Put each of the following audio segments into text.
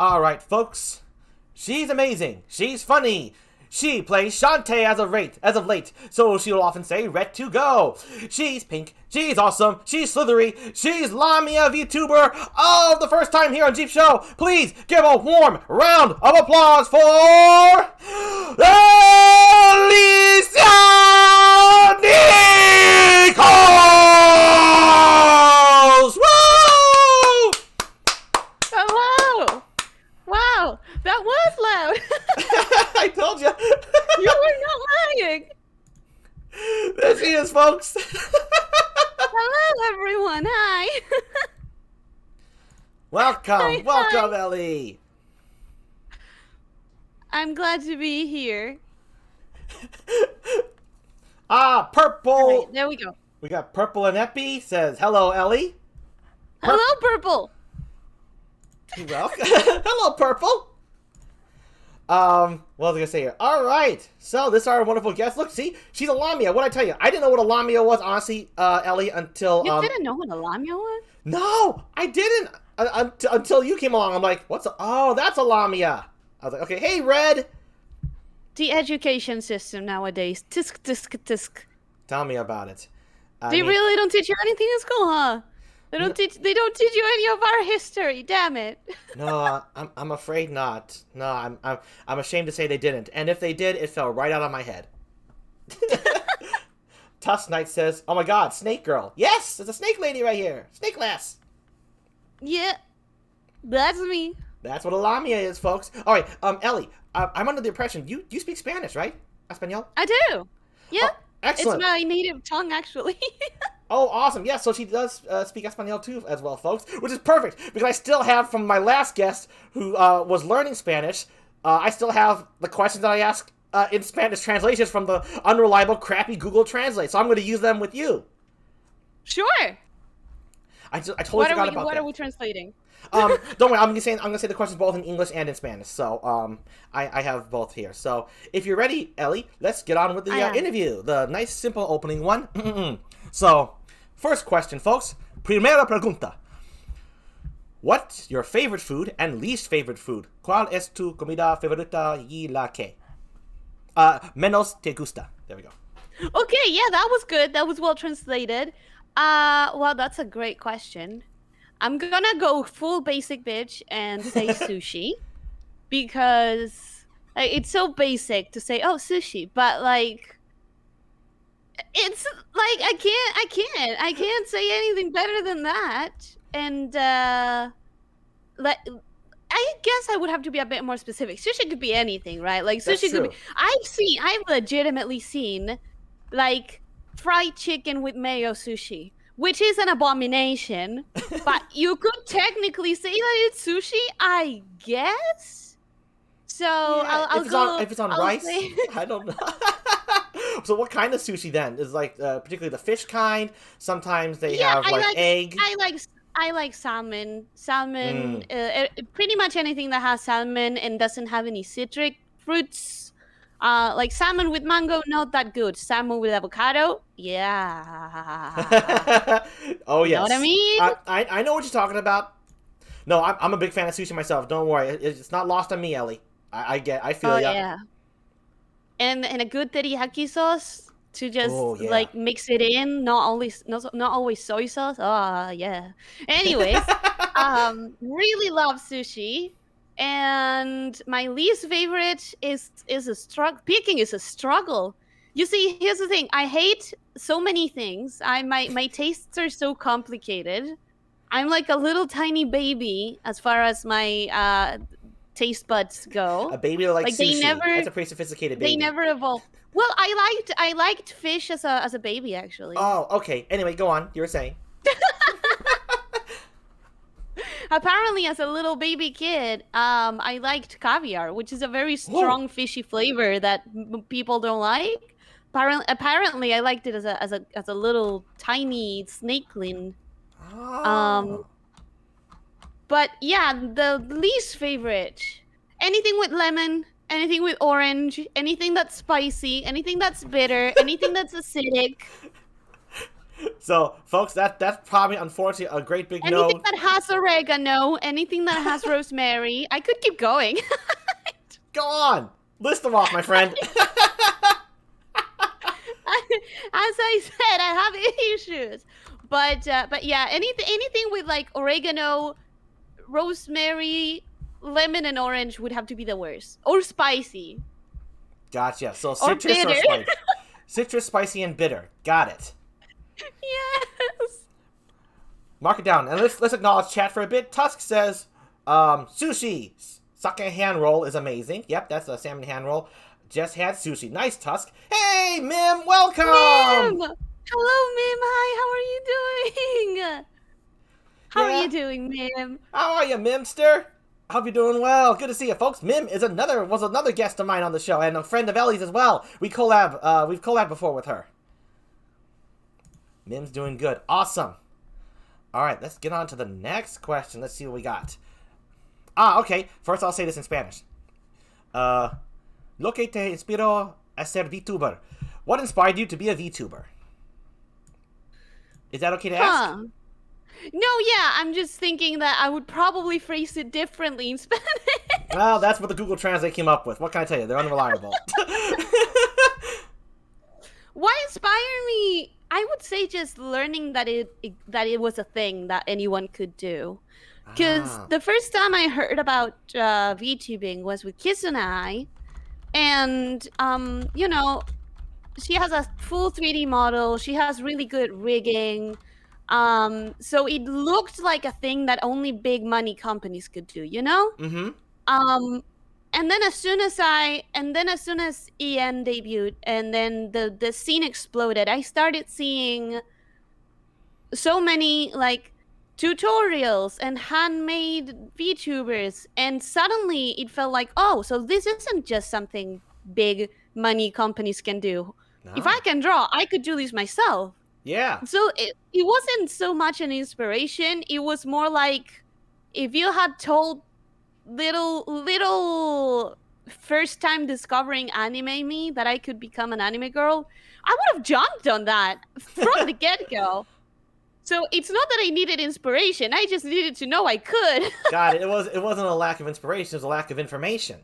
Alright, folks. She's amazing. She's funny. She plays Shantae as of late, so she'll often say, "Ret to go." She's pink. She's awesome. She's slithery. She's Lamia VTuber of the first time here on GEEP Show. Please give a warm round of applause for Elyssia NIKOS! Woo! Hello! Wow, that was loud. I told you. You were not lying. There she is, folks. Hello, everyone. Hi. Welcome, welcome, hi. Ellie. I'm glad to be here. Purple. All right, there we go. We got Purple and Epi says, "Hello, Ellie." Hello, Purple. Well, hello, Purple. What was I gonna say here? All right, so this is our wonderful guest. Look, see, she's a Lamia. What'd I tell you? I didn't know what a Lamia was, honestly, Ellie, until You didn't know what a lamia was? No, I didn't until you came along. I'm like, oh, that's a Lamia. I was like, okay, hey, Red. The education system nowadays. Tisk, tisk, tisk. Tell me about it. They really don't teach you anything in school, huh? They don't teach you any of our history. Damn it. No, I'm afraid not. No, I'm ashamed to say they didn't. And if they did, it fell right out of my head. Tusk Knight says, "Oh my God, Snake Girl." Yes, there's a snake lady right here. Snake lass. Yeah, that's me. That's what a Lamia is, folks. All right, Ellie, I'm under the impression you speak Spanish, right? Espanol? I do. Yeah. Oh, excellent. It's my native tongue, actually. Oh, awesome. Yeah, so she does speak Espanol too as well, folks, which is perfect because I still have from my last guest who was learning Spanish, I still have the questions that I ask in Spanish translations from the unreliable, crappy Google Translate, so I'm going to use them with you. Sure. I totally forgot about that. What are we translating? Don't worry, I'm gonna say the questions both in English and in Spanish. So I have both here. So if you're ready, Ellie, let's get on with the interview. The nice, simple opening one. So, first question, folks. Primera pregunta. What's your favorite food and least favorite food? ¿Cuál es tu comida favorita y la que? Menos te gusta. There we go. Okay, yeah, that was good. That was well translated. Well, that's a great question. I'm gonna go full basic bitch and say sushi because it's so basic to say, oh, sushi, but like it's like I can't say anything better than that. And I guess I would have to be a bit more specific. Sushi could be anything, right? Like sushi could be. I've legitimately seen like fried chicken with mayo sushi, which is an abomination, but you could technically say that it's sushi, I guess. So yeah, if it's on rice, I don't know. So what kind of sushi then? Is like particularly the fish kind? Sometimes they have like egg. I like salmon. Salmon, pretty much anything that has salmon and doesn't have any citric fruits. Like salmon with mango, not that good. Salmon with avocado, yeah. Oh yes. You know what I mean? I know what you're talking about. No, I'm a big fan of sushi myself. Don't worry, it's not lost on me, Ellie. I feel ya. Yeah. And a good teriyaki sauce to just like mix it in. Not always soy sauce. Yeah. Anyways, really love sushi. And my least favorite is a struggle. Picking is a struggle. You see, here's the thing. I hate so many things. My tastes are so complicated. I'm like a little tiny baby as far as my taste buds go. A baby that likes sushi. That's a pretty sophisticated baby. They never evolve. Well, I liked fish as a baby, actually. Oh, okay. Anyway, go on. You were saying. Apparently, as a little baby kid, I liked caviar, which is a very strong fishy flavor that people don't like. Apparently, I liked it as a little tiny snakeling. Oh. But yeah, the least favorite, anything with lemon, anything with orange, anything that's spicy, anything that's bitter, anything that's acidic. So, folks, that's probably, unfortunately, a great big Anything no. that has oregano, anything that has rosemary. I could keep going. Go on! List them off, my friend. As I said, I have issues. But yeah, anything with like oregano, rosemary, lemon, and orange would have to be the worst. Or spicy. Gotcha. So Or citrus or bitter. spice? Citrus, spicy, and bitter. Got it. Yes. Mark it down. And let's acknowledge chat for a bit. Tusk says, sushi. Sake hand roll is amazing. Yep, that's a salmon hand roll. Just had sushi. Nice, Tusk. Hey, Mim, welcome! Mim! Hello, Mim. Hi, how are you doing? Mim? How are you, Mimster? I hope you're doing well. Good to see you, folks. Mim was another guest of mine on the show, and a friend of Ellie's as well. We've collabed before with her. Mim's doing good. Awesome. All right, let's get on to the next question. Let's see what we got. Okay. First, I'll say this in Spanish. Lo que te inspiró a ser VTuber? What inspired you to be a VTuber? Is that okay to ask? No, yeah, I'm just thinking that I would probably phrase it differently in Spanish. Well, that's what the Google Translate came up with. What can I tell you? They're unreliable. What inspired me? I would say just learning that it was a thing that anyone could do. Because the first time I heard about VTubing was with Kisunai, and you know, she has a full 3D model. She has really good rigging. So it looked like a thing that only big money companies could do, you know? Mm-hmm. And then as soon as EN debuted and then the scene exploded, I started seeing so many like tutorials and handmade VTubers, and suddenly it felt like, oh, so this isn't just something big money companies can do. No. If I can draw, I could do this myself. Yeah. So it wasn't so much an inspiration. It was more like if you had told little first time discovering anime me that I could become an anime girl, I would have jumped on that from the get-go. So it's not that I needed inspiration. I just needed to know I could. Got it. It wasn't a lack of inspiration. It was a lack of information.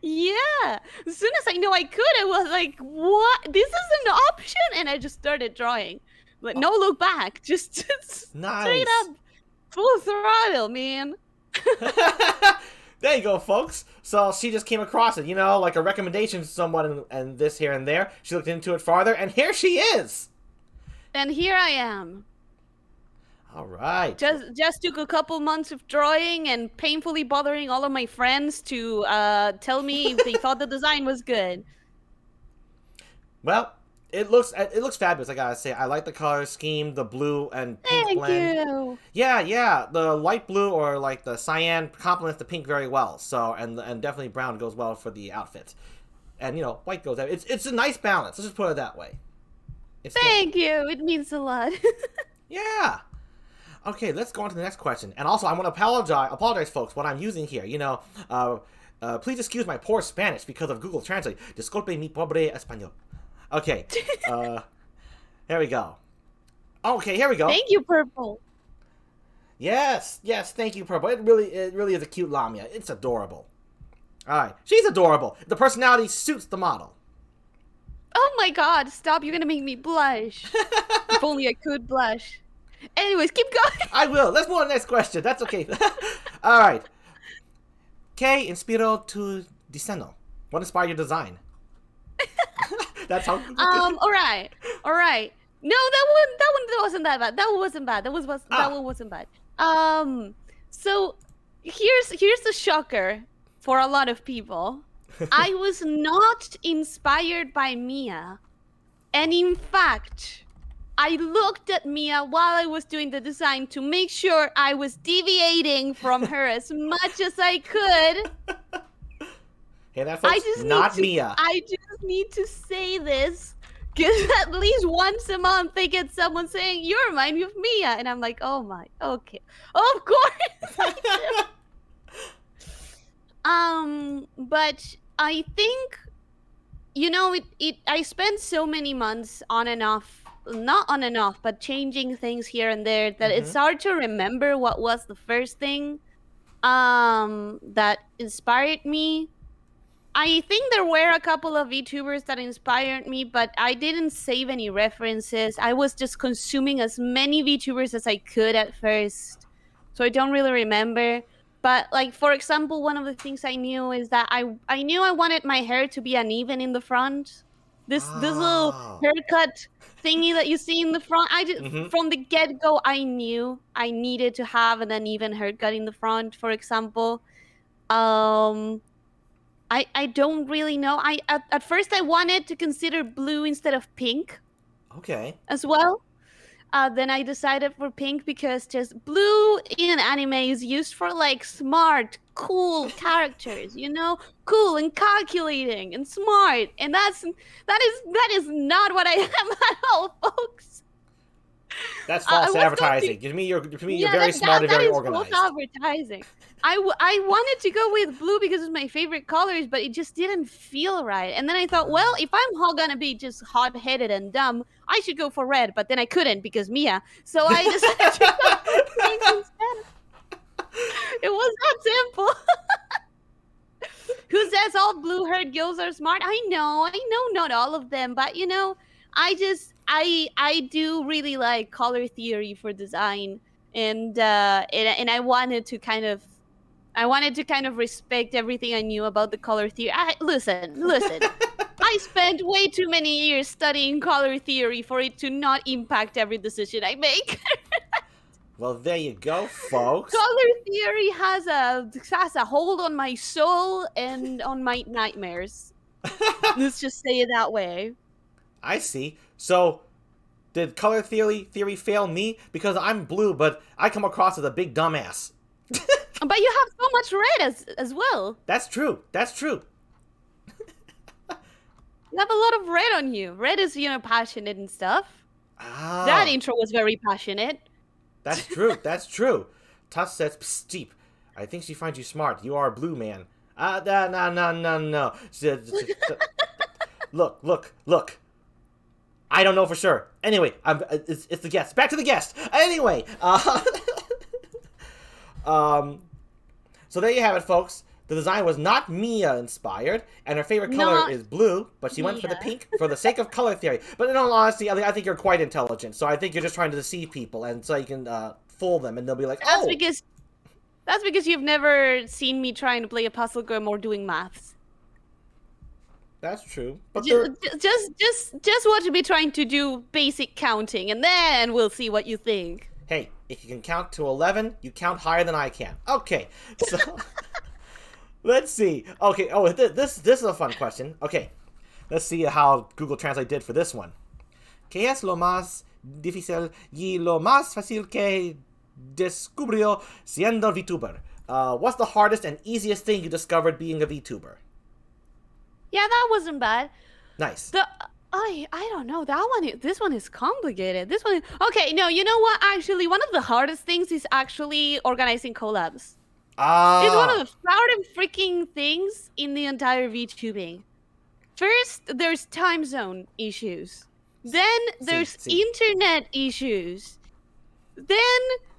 Yeah. As soon as I know I could, I was like, what? This is an option? And I just started drawing. Like, no look back. Just nice. Straight up full throttle, man. There you go, folks. So she just came across it, you know, like a recommendation to someone and this here and there. She looked into it farther, and here she is. And here I am. All right. Just took a couple months of drawing and painfully bothering all of my friends to tell me if they thought the design was good. Well, it looks fabulous. I gotta say, I like the color scheme, the blue and pink blend. Thank you. Yeah. The light blue or like the cyan complements the pink very well. So and definitely brown goes well for the outfit. And you know, white goes out. It's a nice balance. Let's just put it that way. Thank you. It means a lot. Yeah. Okay, let's go on to the next question. And also, I want to apologize, folks, what I'm using here. You know, please excuse my poor Spanish because of Google Translate. Disculpe mi pobre español. Okay, here we go. Okay, here we go. Thank you, Purple. Yes, thank you, Purple. It really is a cute Lamia. It's adorable. All right, she's adorable. The personality suits the model. Oh my God! Stop! You're gonna make me blush. If only I could blush. Anyways, keep going. I will. Let's move on to the next question. That's okay. All right. ¿Qué inspiró tu diseño? What inspired your design? That's how. All right. No, that wasn't that bad. That one wasn't bad. So here's the shocker for a lot of people. I was not inspired by Mia, and in fact, I looked at Mia while I was doing the design to make sure I was deviating from her as much as I could. Hey, that folks, not Mia. I just need to say this, because at least once a month they get someone saying, "You remind me of Mia," and I'm like, "Oh my, okay, of course I do." But I think, you know, I spent so many months on and off not on and off, but changing things here and there, that it's hard to remember what was the first thing that inspired me. I think there were a couple of VTubers that inspired me, but I didn't save any references. I was just consuming as many VTubers as I could at first, so I don't really remember. But like, for example, one of the things I knew is that I knew I wanted my hair to be uneven in the front. This little haircut thingy that you see in the front, I just from the get-go I knew I needed to have an uneven haircut in the front, for example. I don't really know. At first I wanted to consider blue instead of pink. Okay. As well. Then I decided for pink because just blue in anime is used for like smart, cool characters, you know, cool and calculating and smart, and that is not what I am at all, folks. That's false advertising. To me, you're very smart and very organized. False advertising. I wanted to go with blue because it's my favorite colors, but it just didn't feel right. And then I thought, well, if I'm gonna be just hot-headed and dumb, I should go for red. But then I couldn't because Mia. So I decided to go for pink instead. It was that simple. Who says all blue-haired girls are smart? I know, not all of them, but you know, I do really like color theory for design, and I wanted to kind of respect everything I knew about the color theory. Listen. I spent way too many years studying color theory for it to not impact every decision I make. Well, there you go, folks. Color theory has a hold on my soul and on my nightmares. Let's just say it that way. I see. So, did color theory fail me? Because I'm blue, but I come across as a big dumbass. But you have so much red as well. That's true. You have a lot of red on you. Red is, you know, passionate and stuff. Ah. That intro was very passionate. That's true. Tuss says, Steep. I think she finds you smart. You are a blue man. No. Look. I don't know for sure. Anyway, it's the guest. Back to the guest. Anyway, so there you have it, folks. The design was not Mia inspired, and her favorite color is blue, but she went for the pink for the sake of color theory. But in all honesty, I think you're quite intelligent, so I think you're just trying to deceive people, and so you can fool them, and they'll be like, oh! That's because you've never seen me trying to play a puzzle game or doing maths. That's true. But just watch me trying to do basic counting, and then we'll see what you think. Hey, if you can count to 11, you count higher than I can. Okay, so... Let's see. Okay, this is a fun question. Okay, let's see how Google Translate did for this one. ¿Qué es lo más difícil y lo más fácil que descubrió siendo VTuber? What's the hardest and easiest thing you discovered being a VTuber? Yeah, that wasn't bad. Nice. I don't know. This one is complicated. Okay, no, you know what? Actually, one of the hardest things is actually organizing collabs. It's one of the proud and freaking things in the entire VTubing. First, there's time zone issues. Then there's internet issues. Then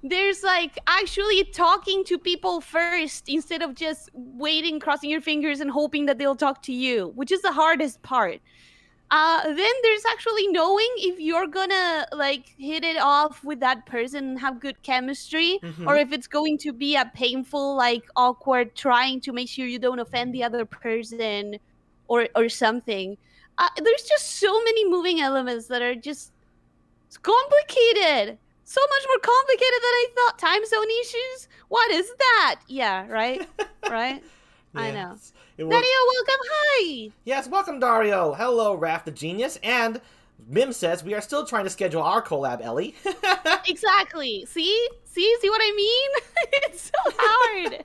there's like actually talking to people first instead of just waiting, crossing your fingers and hoping that they'll talk to you, which is the hardest part. Then there's actually knowing if you're gonna like hit it off with that person and have good chemistry, or if it's going to be a painful, like awkward trying to make sure you don't offend the other person or something. There's just so many moving elements that are just complicated. So much more complicated than I thought. Time zone issues? What is that? Yeah, right? Right? Yes. I know. Dario, welcome. Hi. Yes, welcome, Dario. Hello, Raph the Genius. And Mim says we are still trying to schedule our collab, Ellie. Exactly. See what I mean? It's so hard.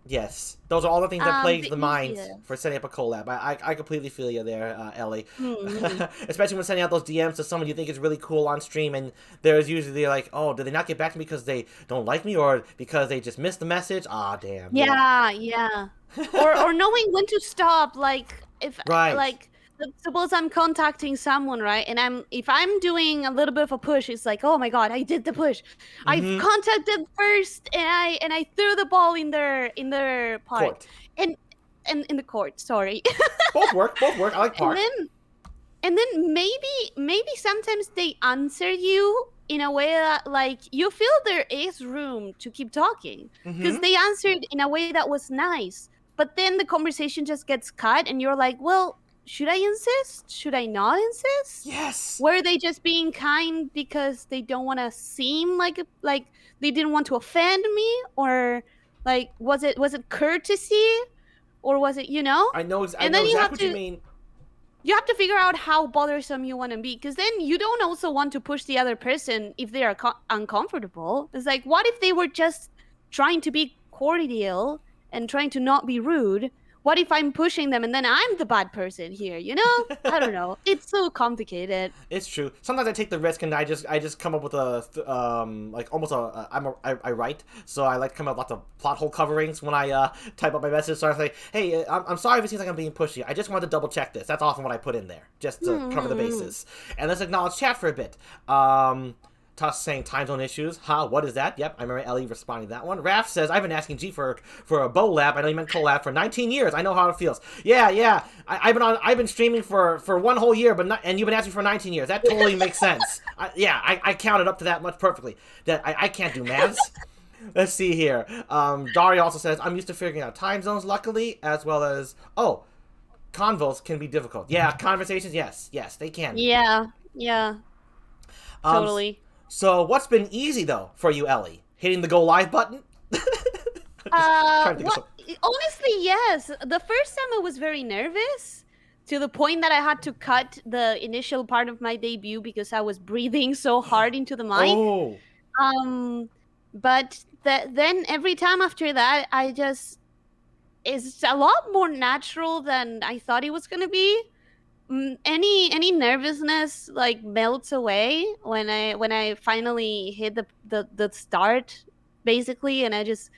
Yes, those are all the things that plague the mind for setting up a collab. I completely feel you there, Ellie. Especially when sending out those DMs to someone you think is really cool on stream, and there's usually like, oh, did they not get back to me because they don't like me, or because they just missed the message? Ah, damn. Yeah. or knowing when to stop, like if like suppose I'm contacting someone, right? And if I'm doing a little bit of a push, it's like, oh my god, I did the push. I've contacted first, and I threw the ball in their part, Court. and in the court. Sorry. Both work. Both work. I like park. And then maybe sometimes they answer you in a way that, like, you feel there is room to keep talking because they answered in a way that was nice, but then the conversation just gets cut and you're like, well, should I insist? Should I not insist? Yes. Were they just being kind because they don't want to seem like they didn't want to offend me, or like was it courtesy, or was it, I know exactly what you mean. You have to figure out how bothersome you want to be, because then you don't also want to push the other person if they are uncomfortable. It's like, what if they were just trying to be cordial and trying to not be rude? What if I'm pushing them and then I'm the bad person here, I don't know. It's so complicated. It's true. Sometimes I take the risk and I just come up with I write, so I like to come up with lots of plot hole coverings when I type up my message. So I say, hey, I'm sorry if it seems like I'm being pushy. I just wanted to double check this. That's often what I put in there, just to cover the bases. And let's acknowledge chat for a bit. Tuss saying time zone issues. What is that? Yep, I remember Ellie responding to that one. Raph says, I've been asking G for a bow lab. I know you meant collab for 19 years. I know how it feels. Yeah. I've been streaming for 1 whole year, and you've been asking for 19 years. That totally makes sense. I counted up to that much perfectly. That I can't do maths. Let's see here. Daria also says, I'm used to figuring out time zones, luckily, as well as convos can be difficult. Yeah, conversations, yes, they can. Yeah. Totally. So what's been easy, though, for you, Ellie? Hitting the go live button? Honestly, yes. The first time I was very nervous, to the point that I had to cut the initial part of my debut because I was breathing so hard into the mic. Oh. But then every time after that, it's a lot more natural than I thought it was going to be. Any nervousness like melts away when I finally hit the start, basically, and it's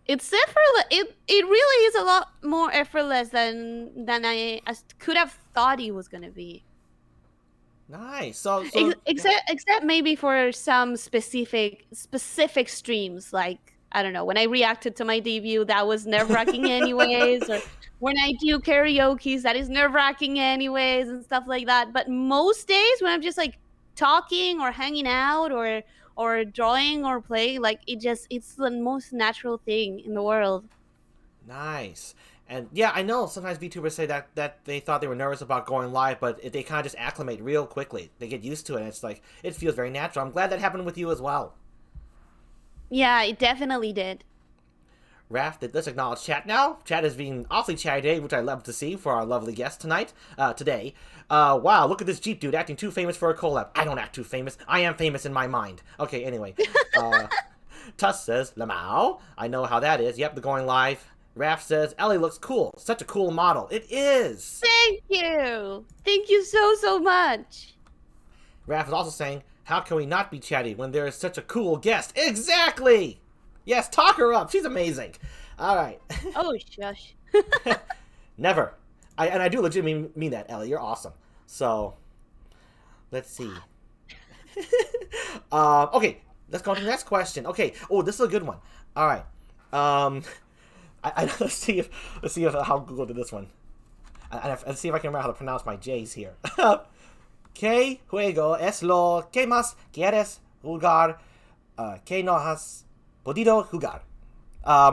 effortless. It really is a lot more effortless than I could have thought it was gonna be. Nice. So except maybe for some specific streams, like, I don't know, when I reacted to my debut, that was nerve-wracking anyways, or when I do karaoke, that is nerve-wracking anyways, and stuff like that. But most days when I'm just like talking or hanging out or drawing or playing, like, it's the most natural thing in the world. Nice. And yeah, I know sometimes VTubers say that they thought they were nervous about going live, but they kind of just acclimate real quickly. They get used to it, and it's like, it feels very natural. I'm glad that happened with you as well. Yeah, it definitely did. Raph, let's acknowledge chat now. Chat is being awfully chatty today, which I love to see for our lovely guest today. Wow, look at this Jeep dude acting too famous for a collab. I don't act too famous. I am famous in my mind. Okay, anyway. Tuss says, Lamau. I know how that is. Yep, the going live. Raph says, Ellie looks cool. Such a cool model. It is. Thank you. Thank you so much. Raph is also saying, how can we not be chatty when there is such a cool guest? Exactly! Yes, talk her up. She's amazing. All right. Oh, shush. Never. I do legitimately mean that, Ellie. You're awesome. So, let's see. Okay, let's go on to the next question. Okay. Oh, this is a good one. All right. Let's see if how Google did this one. Let's see if I can remember how to pronounce my J's here. ¿Qué juego es lo que más quieres jugar que no has podido jugar?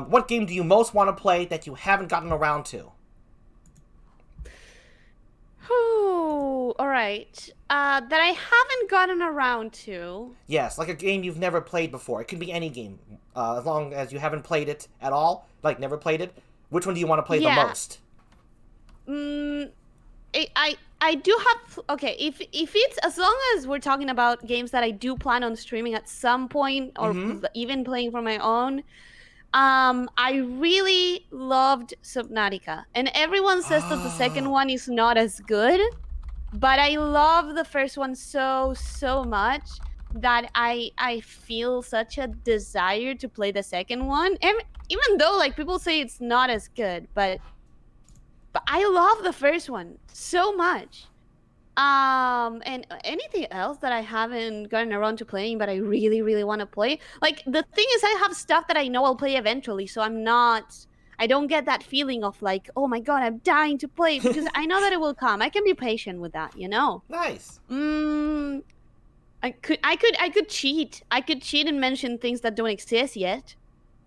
What game do you most want to play that you haven't gotten around to? Oh, all right. That I haven't gotten around to. Yes, like a game you've never played before. It could be any game, as long as you haven't played it at all, like never played it. Which one do you want to play the most? I do have, okay, if it's, as long as we're talking about games that I do plan on streaming at some point, or even playing for my own, I really loved Subnautica, and everyone says that the second one is not as good, but I love the first one so much that I feel such a desire to play the second one, even though, like, people say it's not as good, but But I love the first one so much. And anything else that I haven't gotten around to playing, but I really, really want to play. Like, the thing is, I have stuff that I know I'll play eventually, so I don't get that feeling of like, oh my god, I'm dying to play, because I know that it will come. I can be patient with that, you know? Nice. I could cheat. I could cheat and mention things that don't exist yet.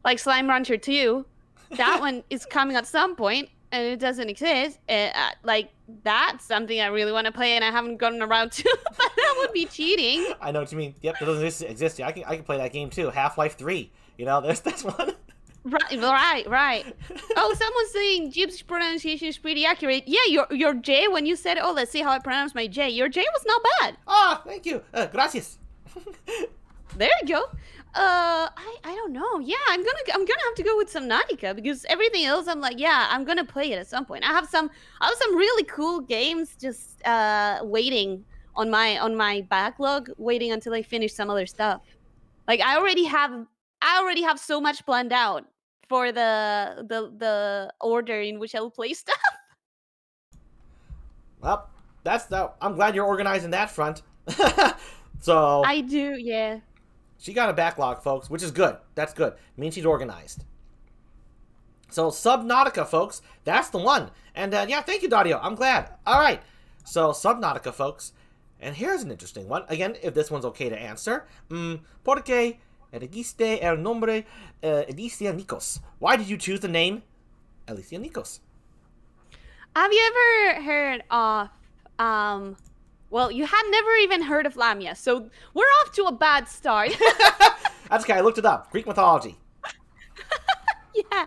Like Slime Rancher 2. That one is coming at some point, and it doesn't exist. Like, that's something I really want to play, and I haven't gotten around to. But that would be cheating. I know what you mean. Yep, that doesn't exist. I can play that game too. Half-Life 3. You know, that's one. Right. Oh, someone's saying GEEP's pronunciation is pretty accurate. Yeah, your J, when you said, oh, let's see how I pronounce my J. Your J was not bad. Oh, thank you. Gracias. There you go. I don't know. Yeah, I'm gonna have to go with some Nautica, because everything else I'm like, yeah, I'm gonna play it at some point. I have some really cool games just waiting on my backlog, waiting until I finish some other stuff. Like, I already have so much planned out for the order in which I'll play stuff. Well, I'm glad you're organized in that front. So I do, yeah. She got a backlog, folks, which is good. That's good. It means she's organized. So Subnautica, folks, that's the one. And yeah, thank you, Dario. I'm glad. All right. So Subnautica, folks. And here's an interesting one. Again, if this one's okay to answer. ¿Por qué elegiste el nombre Elyssia NIKOS? Why did you choose the name Elyssia NIKOS? Have you ever heard of well, you had never even heard of Lamia, so we're off to a bad start. That's okay, I looked it up. Greek mythology. Yeah.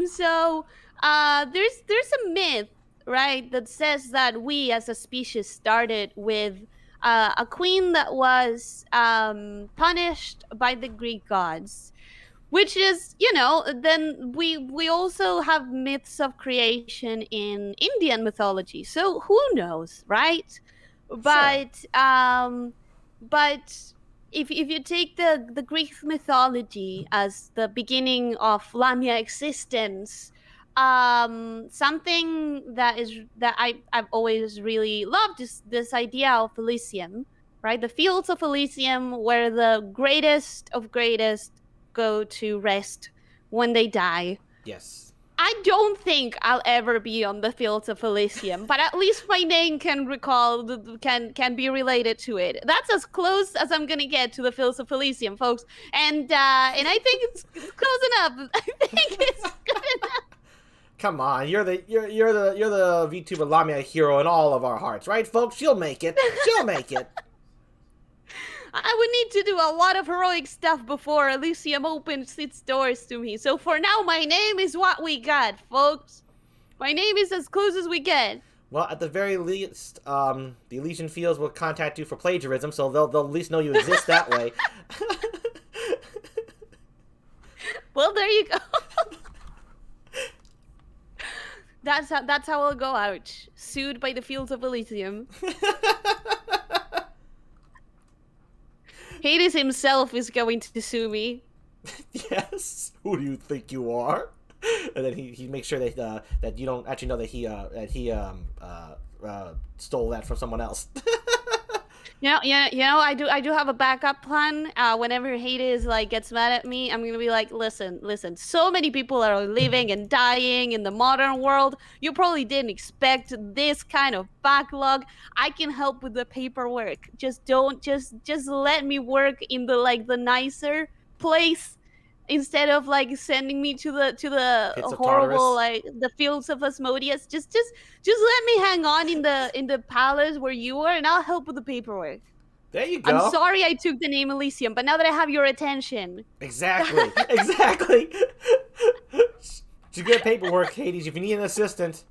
So there's a myth, right, that says that we as a species started with a queen that was punished by the Greek gods. Which is, you know, then we also have myths of creation in Indian mythology. So who knows, right? But sure. But if you take the Greek mythology as the beginning of Lamia existence, something that I've always really loved is this idea of Elysium, right? The fields of Elysium, where the greatest of greatest go to rest when they die. Yes. I don't think I'll ever be on the fields of Elysium, but at least my name can be related to it. That's as close as I'm gonna get to the fields of Elysium, folks. And I think it's close enough. I think it's good enough. Come on, you're the VTuber Lamia hero in all of our hearts, right, folks? She'll make it. She'll make it. I would need to do a lot of heroic stuff before Elysium opens its doors to me. So for now, my name is what we got, folks. My name is as close as we get. Well, at the very least, the Elysian Fields will contact you for plagiarism, so they'll at least know you exist that way. Well, there you go. That's how I'll go out. Sued by the fields of Elysium. Hades himself is going to sue me. Yes. Who do you think you are? And then he makes sure that that you don't actually know that he stole that from someone else. Yeah, I do have a backup plan. Whenever Hades gets mad at me, I'm gonna be like, listen. So many people are living and dying in the modern world. You probably didn't expect this kind of backlog. I can help with the paperwork. Just let me work in the nicer place instead of sending me to the horrible the fields of Asmodeus. Just let me hang on in the palace where you are, and I'll help with the paperwork. There you go. I'm sorry I took the name Elysium, but now that I have your attention. Exactly. To get paperwork, Hades, if you need an assistant,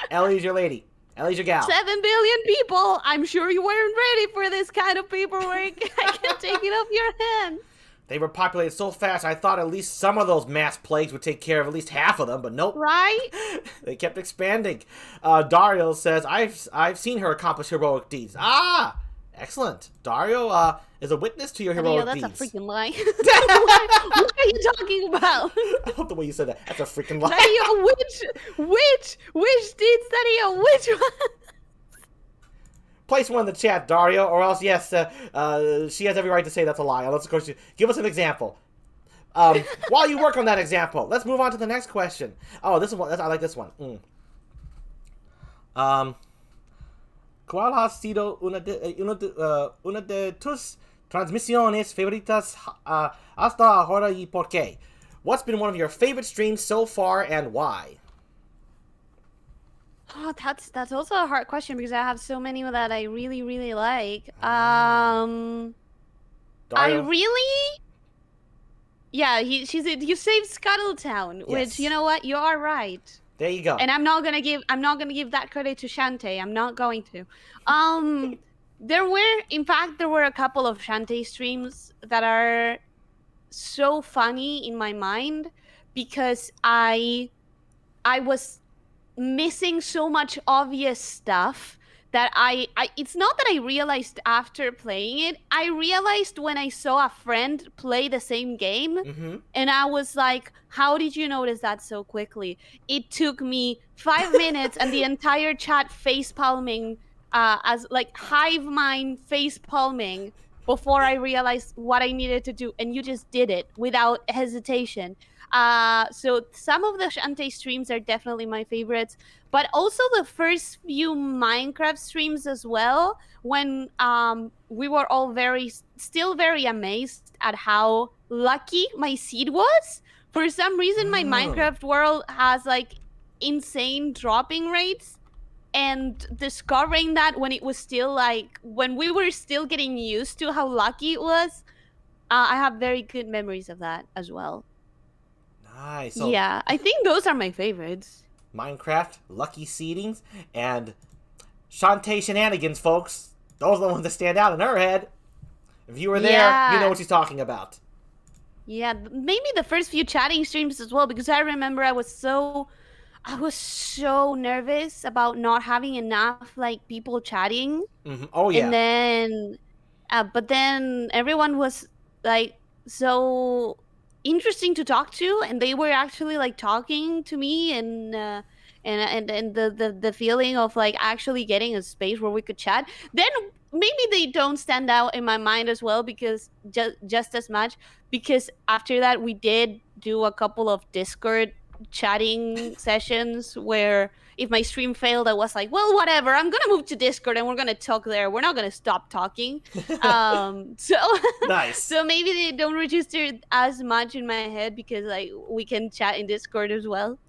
Ellie's your lady. Ellie's your gal. 7 billion people. I'm sure you weren't ready for this kind of paperwork. I can take it off your hand. They were populated so fast, I thought at least some of those mass plagues would take care of at least half of them, but nope. Right? They kept expanding. Dario says, I've seen her accomplish heroic deeds. Ah! Excellent. Dario is a witness to your heroic deeds. That's a freaking lie. What are you talking about? I love the way you said that. That's a freaking lie. Dario, which did Dario? Which one? Place one in the chat, Dario, or else, yes, she has every right to say that's a lie. Unless, of course, give us an example. While you work on that example, let's move on to the next question. Oh, this one, I like this one. ¿Cuál ha sido una de tus transmisiones favoritas hasta ahora y por qué? What's been one of your favorite streams so far and why? Oh, that's also a hard question because I have so many that I really, really like. I really... Yeah, you saved Scuttletown, which, you know what, you are right. There you go. And I'm not gonna give that credit to Shantae. I'm not going to. There were a couple of Shantae streams that are so funny in my mind because I was missing so much obvious stuff that it's not that I realized after playing it. I realized when I saw a friend play the same game, and I was like, how did you notice that so quickly? It took me 5 minutes and the entire chat face palming, as like hive mind face palming before I realized what I needed to do, and you just did it without hesitation. So some of the Shantae streams are definitely my favorites, but also the first few Minecraft streams as well, when we were all still very amazed at how lucky my seed was. For some reason, my Minecraft world has like insane dropping rates, and discovering that when it was still like, when we were still getting used to how lucky it was, I have very good memories of that as well. Nice. So, yeah, I think those are my favorites. Minecraft, lucky seedings, and Shantae shenanigans, folks. Those are the ones that stand out in her head. If you were there, you know what she's talking about. Yeah, maybe the first few chatting streams as well, because I remember I was so nervous about not having enough like people chatting. Oh yeah. And then, but then everyone was like so interesting to talk to, and they were actually like talking to me, and the feeling of like actually getting a space where we could chat, then maybe they don't stand out in my mind as well, because just as much, because after that we did do a couple of Discord chatting sessions where if my stream failed, I was like, well, whatever, I'm gonna move to Discord and we're gonna talk there. We're not gonna stop talking. So nice. So maybe they don't register as much in my head because like we can chat in Discord as well.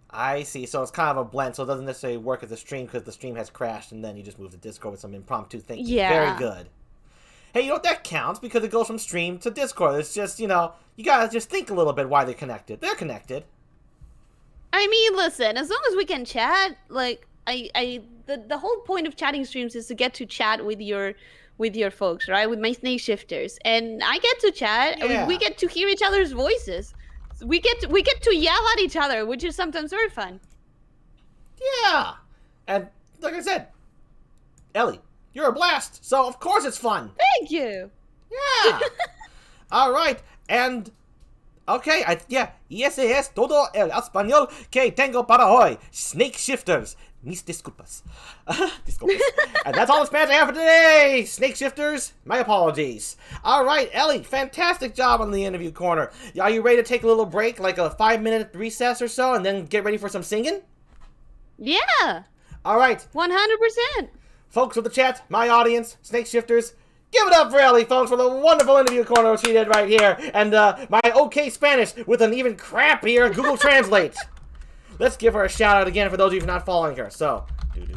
I see. So it's kind of a blend. So it doesn't necessarily work as a stream because the stream has crashed, and then you just move to Discord with some impromptu thinking. Yeah. Very good. Hey, you know what? That counts because it goes from stream to Discord. It's just, you know, you gotta just think a little bit why they're connected. They're connected. I mean, listen, as long as we can chat, like, the whole point of chatting streams is to get to chat with your folks, right? With my snake shifters. And I get to chat. Yeah. We get to hear each other's voices. We get to yell at each other, which is sometimes very fun. Yeah. And like I said, Ellie, you're a blast. So of course it's fun. Thank you. Yeah. All right. And okay, ese es todo el español que tengo para hoy. Snake shifters. Mis disculpas. Disculpas. And that's all the Spanish I have for today. Snake shifters, my apologies. All right, Ellie, fantastic job on the interview corner. Are you ready to take a little break, like a 5-minute recess or so, and then get ready for some singing? Yeah. All right. 100%. Folks with the chat, my audience, snake shifters, give it up for Ellie, folks, for the wonderful interview corner she did right here. And my okay Spanish with an even crappier Google Translate. Let's give her a shout out again for those of you not following her. So,